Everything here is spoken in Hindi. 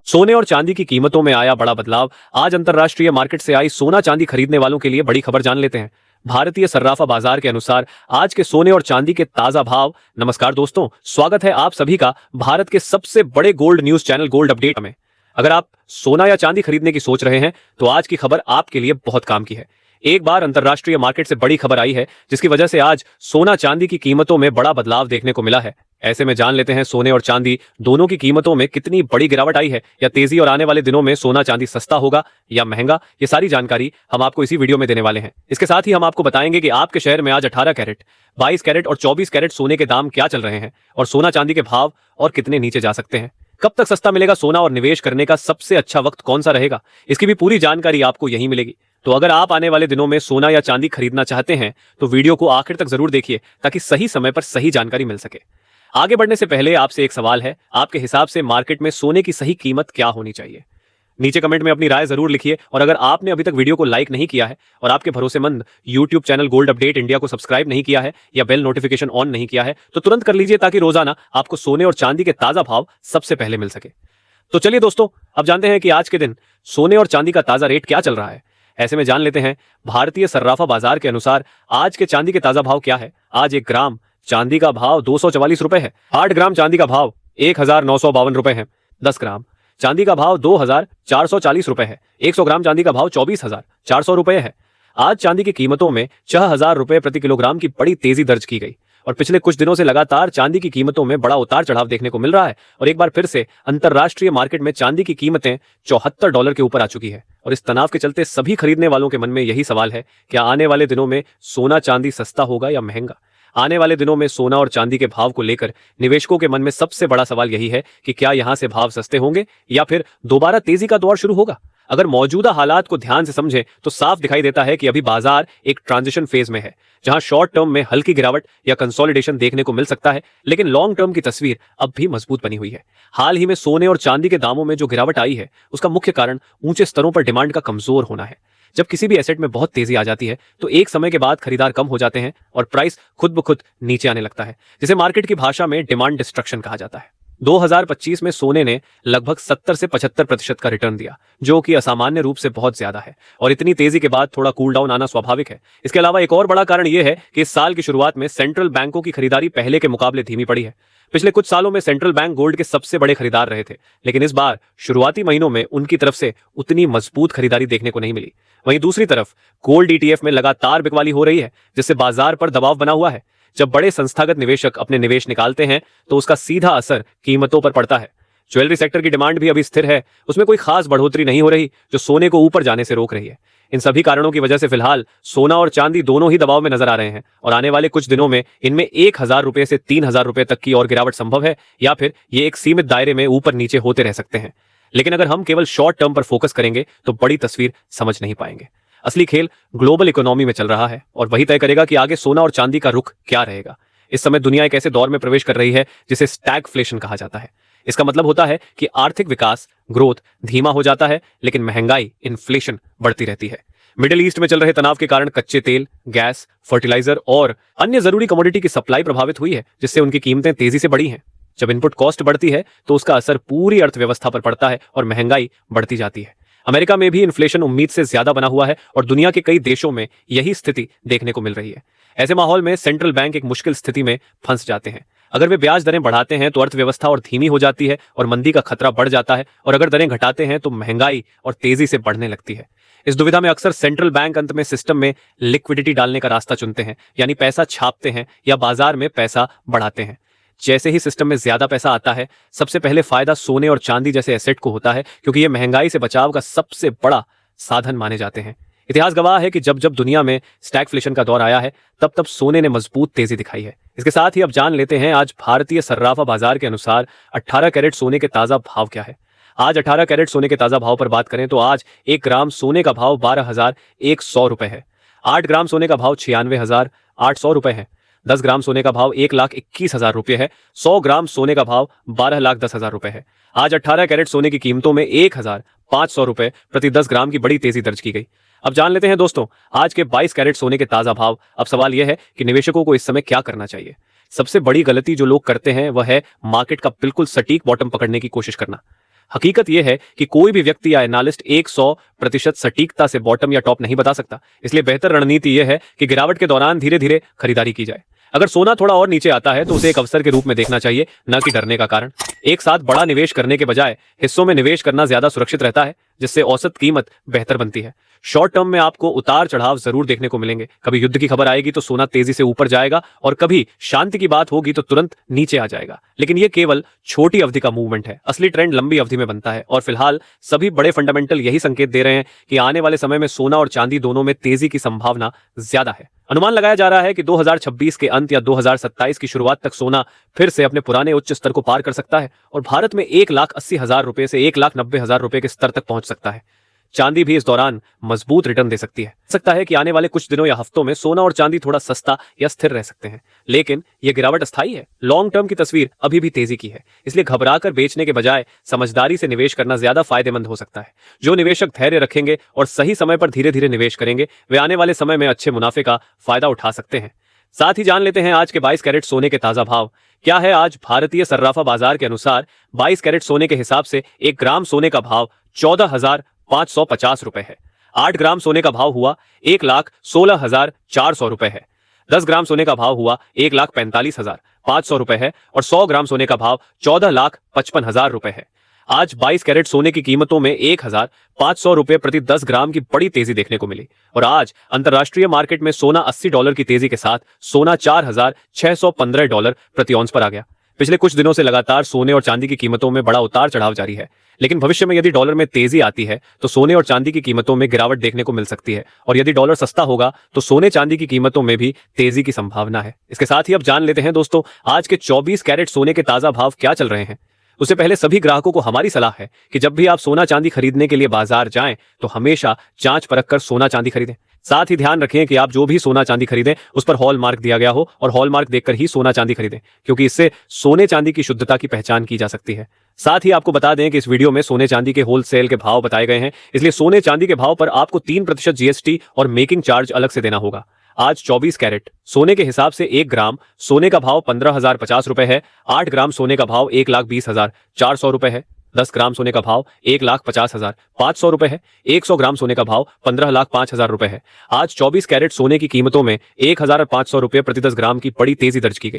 सोने और चांदी की कीमतों में आया बड़ा बदलाव। आज अंतर्राष्ट्रीय मार्केट से आई सोना चांदी खरीदने वालों के लिए बड़ी खबर जान लेते हैं। भारतीय सर्राफा बाजार के अनुसार आज के सोने और चांदी के ताजा भाव। नमस्कार दोस्तों, स्वागत है आप सभी का भारत के सबसे बड़े gold news channel gold update में। अगर आप सोना या चांदी खरीदने की सोच रहे हैं तो आज की खबर आपके लिए बहुत काम की है। एक बार अंतर्राष्ट्रीय मार्केट से बड़ी खबर आई है जिसकी वजह से आज सोना चांदी की कीमतों में बड़ा बदलाव देखने को मिला है। ऐसे में जान लेते हैं सोने और चांदी दोनों की कीमतों में कितनी बड़ी गिरावट आई है या तेजी, और आने वाले दिनों में सोना चांदी सस्ता होगा या महंगा। ये सारी जानकारी हम आपको इसी वीडियो में देने वाले हैं। इसके साथ ही हम आपको बताएंगे कि आपके शहर में आज 18 कैरेट, 22 कैरेट और 24 कैरेट सोने के दाम क्या चल रहे हैं और सोना चांदी के भाव और कितने नीचे जा सकते हैं। कब तक सस्ता मिलेगा सोना और निवेश करने का सबसे अच्छा वक्त कौन सा रहेगा, इसकी भी पूरी जानकारी आपको यहीं मिलेगी। तो अगर आप आने वाले दिनों में सोना या चांदी खरीदना चाहते हैं तो वीडियो को आखिर तक जरूर देखिए ताकि सही समय पर सही जानकारी मिल सके। आगे बढ़ने से पहले आपसे एक सवाल है, आपके हिसाब से मार्केट में सोने की सही कीमत क्या होनी चाहिए? नीचे कमेंट में अपनी राय जरूर लिखिए। और अगर आपने अभी तक वीडियो को लाइक नहीं किया है और आपके भरोसेमंद YouTube channel gold update India को सब्सक्राइब नहीं किया है या बेल नोटिफिकेशन ऑन नहीं किया है तो तुरंत कर लीजिए ताकि रोजाना आपको सोने और चांदी के ताजा भाव सबसे पहले मिल सके। तो चलिए दोस्तों, अब जानते हैं कि आज के दिन सोने और चांदी का ताजा रेट क्या चल रहा है। ऐसे में जान लेते हैं भारतीय सर्राफा बाजार के अनुसार आज के चांदी के ताजा भाव क्या है। आज 1 ग्राम चांदी का भाव 244 रुपए है। 8 ग्राम चांदी का भाव 1952 रुपए है। 10 ग्राम चांदी का भाव 2440 रुपए है। 100 ग्राम चांदी का भाव 24,400 रुपए है। आज चांदी की कीमतों में 6000 रुपए प्रति किलोग्राम की बड़ी तेजी दर्ज की गई और पिछले कुछ दिनों से लगातार चांदी की कीमतों में बड़ा उतार चढ़ाव देखने को मिल रहा है। और एक बार फिर से अंतर्राष्ट्रीय मार्केट में चांदी की कीमतें $74 के ऊपर आ चुकी है। और इस तनाव के चलते सभी खरीदने वालों के मन में यही सवाल है, क्या आने वाले दिनों में सोना चांदी सस्ता होगा या महंगा? आने वाले दिनों में सोना और चांदी के भाव को लेकर निवेशकों के मन में सबसे बड़ा सवाल यही है कि क्या यहां से भाव सस्ते होंगे या फिर दोबारा तेजी का दौर शुरू होगा। अगर मौजूदा हालात को ध्यान से समझें तो साफ दिखाई देता है कि अभी बाजार एक ट्रांजिशन फेज में है, जहां शॉर्ट टर्म में हल्की गिरावट या कंसोलिडेशन देखने को मिल सकता है, लेकिन लॉन्ग टर्म की तस्वीर अब भी मजबूत बनी हुई है। हाल ही में सोने और चांदी के दामों में जो गिरावट आई है उसका मुख्य कारण ऊंचे स्तरों पर डिमांड का कमजोर होना है। जब किसी भी एसेट में बहुत तेजी आ जाती है तो एक समय के बाद खरीदार कम हो जाते हैं और प्राइस खुद ब खुद नीचे आने लगता है, जिसे मार्केट की भाषा में डिमांड डिस्ट्रक्शन कहा जाता है। 2025 में सोने ने लगभग 70 से 75% का रिटर्न दिया, जो कि असामान्य रूप से बहुत ज्यादा है और इतनी तेजी के बाद थोड़ा कूल डाउन आना स्वाभाविक है। इसके अलावा एक और बड़ा कारण यह है कि इस साल की शुरुआत में सेंट्रल बैंकों की खरीदारी पहले के मुकाबले धीमी पड़ी है। पिछले कुछ सालों में सेंट्रल बैंक गोल्ड के सबसे बड़े खरीदार रहे थे, लेकिन इस बार शुरुआती महीनों में उनकी तरफ से उतनी मजबूत खरीदारी देखने को नहीं मिली। वहीं दूसरी तरफ गोल्ड ETF में लगातार बिकवाली हो रही है, जिससे बाजार पर दबाव बना हुआ है। जब बड़े संस्थागत निवेशक अपने निवेश निकालते हैं तो उसका सीधा असर कीमतों पर पड़ता है। ज्वेलरी सेक्टर की डिमांड भी अभी स्थिर है, उसमें कोई खास बढ़ोतरी नहीं हो रही, जो सोने को ऊपर जाने से रोक रही है। इन सभी कारणों की वजह से फिलहाल सोना और चांदी दोनों ही दबाव में नजर आ रहे हैं और आने वाले कुछ दिनों में इनमें 1000 रुपए से 3000 रुपए तक की और गिरावट संभव है, या फिर ये एक सीमित दायरे में ऊपर नीचे होते रह सकते हैं। लेकिन अगर हम केवल शॉर्ट टर्म पर फोकस करेंगे तो बड़ी तस्वीर समझ नहीं पाएंगे। असली खेल ग्लोबल इकोनॉमी में चल रहा है और वही तय करेगा कि आगे सोना और चांदी का रुख क्या रहेगा। इस समय दुनिया एक ऐसे दौर में प्रवेश कर रही है जिसे स्टैगफ्लेशन कहा जाता है। इसका मतलब होता है कि आर्थिक विकास, ग्रोथ धीमा हो जाता है, लेकिन महंगाई, इन्फ्लेशन बढ़ती रहती है। मिडिल ईस्ट में चल रहे तनाव के कारण कच्चे तेल, गैस, फर्टिलाइजर और अन्य जरूरी कमोडिटी की सप्लाई प्रभावित हुई है, जिससे उनकी कीमतें तेजी से बढ़ी हैं। जब इनपुट कॉस्ट बढ़ती है तो उसका असर पूरी अर्थव्यवस्था पर पड़ता है और महंगाई बढ़ती जाती है। अमेरिका में भी इन्फ्लेशन उम्मीद से ज्यादा बना हुआ है और दुनिया के कई देशों में यही स्थिति देखने को मिल रही है। ऐसे माहौल में सेंट्रल बैंक एक मुश्किल स्थिति में फंस जाते हैं। अगर वे ब्याज दरें बढ़ाते हैं तो अर्थव्यवस्था और धीमी हो जाती है और मंदी का खतरा बढ़ जाता है, और अगर दरें घटाते हैं तो महंगाई और तेजी से बढ़ने लगती है। इस दुविधा में अक्सर सेंट्रल बैंक अंत में सिस्टम में लिक्विडिटी डालने का रास्ता चुनते हैं, यानी पैसा छापते हैं या बाजार में पैसा बढ़ाते हैं। जैसे ही सिस्टम में ज्यादा पैसा आता है, सबसे पहले फायदा सोने और चांदी जैसे एसेट को होता है, क्योंकि ये महंगाई से बचाव का सबसे बड़ा साधन माने जाते हैं। इतिहास गवाह है कि जब जब दुनिया में स्टैगफ्लेशन का दौर आया है तब तब सोने ने मजबूत तेजी दिखाई है। इसके साथ ही अब जान लेते हैं आज भारतीय सर्राफा बाजार के अनुसार 18 कैरेट सोने के ताजा भाव क्या है। आज 18 कैरेट सोने के ताजा भाव पर बात करें तो आज 1 ग्राम सोने का भाव 12,100 रुपए है। 8 ग्राम सोने का भाव 96,800 रुपए है। 10 ग्राम सोने का भाव 1,21,000 रुपए है। 100 ग्राम सोने का भाव 12,10,000 रुपए है। आज 18 कैरेट सोने की कीमतों में 1,500 रुपए प्रति 10 ग्राम की बड़ी तेजी दर्ज की गई। अब जान लेते हैं दोस्तों आज के 22 कैरेट सोने के ताजा भाव। अब सवाल यह है कि निवेशकों को इस समय क्या करना चाहिए। सबसे बड़ी गलती जो लोग करते हैं वह है मार्केट का बिल्कुल सटीक बॉटम पकड़ने की कोशिश करना। हकीकत यह है कि कोई भी व्यक्ति या एनालिस्ट 100% सटीकता से बॉटम या टॉप नहीं बता सकता। इसलिए बेहतर रणनीति यह है कि गिरावट के दौरान धीरे धीरे खरीदारी की जाए। अगर सोना थोड़ा और नीचे आता है तो उसे एक अवसर के रूप में देखना चाहिए, न कि डरने का कारण। एक साथ बड़ा निवेश करने के बजाय हिस्सों में निवेश करना ज्यादा सुरक्षित रहता है, जिससे औसत कीमत बेहतर बनती है। शॉर्ट टर्म में आपको उतार चढ़ाव जरूर देखने को मिलेंगे। कभी युद्ध की खबर आएगी तो सोना तेजी से ऊपर जाएगा और कभी शांति की बात होगी तो तुरंत नीचे आ जाएगा। लेकिन यह केवल छोटी अवधि का मूवमेंट है। असली ट्रेंड लंबी अवधि में बनता है और फिलहाल सभी बड़े फंडामेंटल यही संकेत दे रहे हैं कि आने वाले समय में सोना और चांदी दोनों में तेजी की संभावना ज्यादा है। अनुमान लगाया जा रहा है कि 2026 के अंत या 2027 की शुरुआत तक सोना फिर से अपने पुराने उच्च स्तर को पार कर सकता है और भारत में 1,80,000 रुपए से 1,90,000 रुपए के स्तर तक पहुंच सकता है। चांदी भी इस दौरान मजबूत रिटर्न दे सकती है। सकता है कि आने वाले कुछ दिनों या हफ्तों में सोना और चांदी थोड़ा सस्ता या स्थिर रह सकते हैं, लेकिन यह गिरावट अस्थायी है। लॉन्ग टर्म की तस्वीर अभी भी तेजी की है, इसलिए घबराकर बेचने के बजाय समझदारी से निवेश करना ज्यादा फायदेमंद हो सकता है। जो निवेशक धैर्य रखेंगे और सही समय पर धीरे धीरे निवेश करेंगे, वे आने वाले समय में अच्छे मुनाफे का फायदा उठा सकते हैं। साथ ही जान लेते हैं आज के 22 कैरेट सोने के ताजा भाव क्या है। आज भारतीय सर्राफा बाजार के अनुसार 22 कैरेट सोने के हिसाब से 1 ग्राम सोने का भाव 14,550 रुपए है। 8 ग्राम सोने का भाव हुआ 1,16,400 रुपए है। 10 ग्राम सोने का भाव हुआ 1,45,500 रुपए है और 100 ग्राम सोने का भाव 14,55,000 रुपए है। आज 22 कैरेट सोने की कीमतों में 1,500 रुपए प्रति 10 ग्राम की बड़ी तेजी देखने को मिली और आज अंतरराष्ट्रीय मार्केट में सोना $80 की तेजी के साथ सोना $4,615 प्रति औंस पर आ गया। पिछले कुछ दिनों से लगातार सोने और चांदी की कीमतों में बड़ा उतार चढ़ाव जारी है, लेकिन भविष्य में यदि डॉलर में तेजी आती है तो सोने और चांदी की कीमतों में गिरावट देखने को मिल सकती है और यदि डॉलर सस्ता होगा तो सोने चांदी की कीमतों में भी तेजी की संभावना है। इसके साथ ही अब जान लेते हैं दोस्तों आज के 24 कैरेट सोने के ताजा भाव क्या चल रहे हैं। उससे पहले सभी ग्राहकों को हमारी सलाह है कि जब भी आप सोना चांदी खरीदने के लिए बाजार जाएं तो हमेशा जांच परख कर सोना चांदी खरीदें। साथ ही ध्यान रखें कि आप जो भी सोना चांदी खरीदें उस पर हॉल मार्क दिया गया हो और हॉल मार्क देखकर ही सोना चांदी खरीदें, क्योंकि इससे सोने चांदी की शुद्धता की पहचान की जा सकती है। साथ ही आपको बता दें कि इस वीडियो में सोने चांदी के होलसेल के भाव बताए गए हैं, इसलिए सोने चांदी के भाव पर आपको 3% जीएसटी और मेकिंग चार्ज अलग से देना होगा। आज 24 कैरेट सोने के हिसाब से 1 ग्राम सोने का भाव 15,050 रुपए है। 8 ग्राम सोने का भाव 1,20,400 रुपए है। 10 ग्राम सोने का भाव 1,50,500 रुपए है। 100 ग्राम सोने का भाव 15,05,000 रुपए है। आज 24 कैरेट सोने की कीमतों में 1,500 रुपए प्रति 10 ग्राम की बड़ी तेजी दर्ज की गई।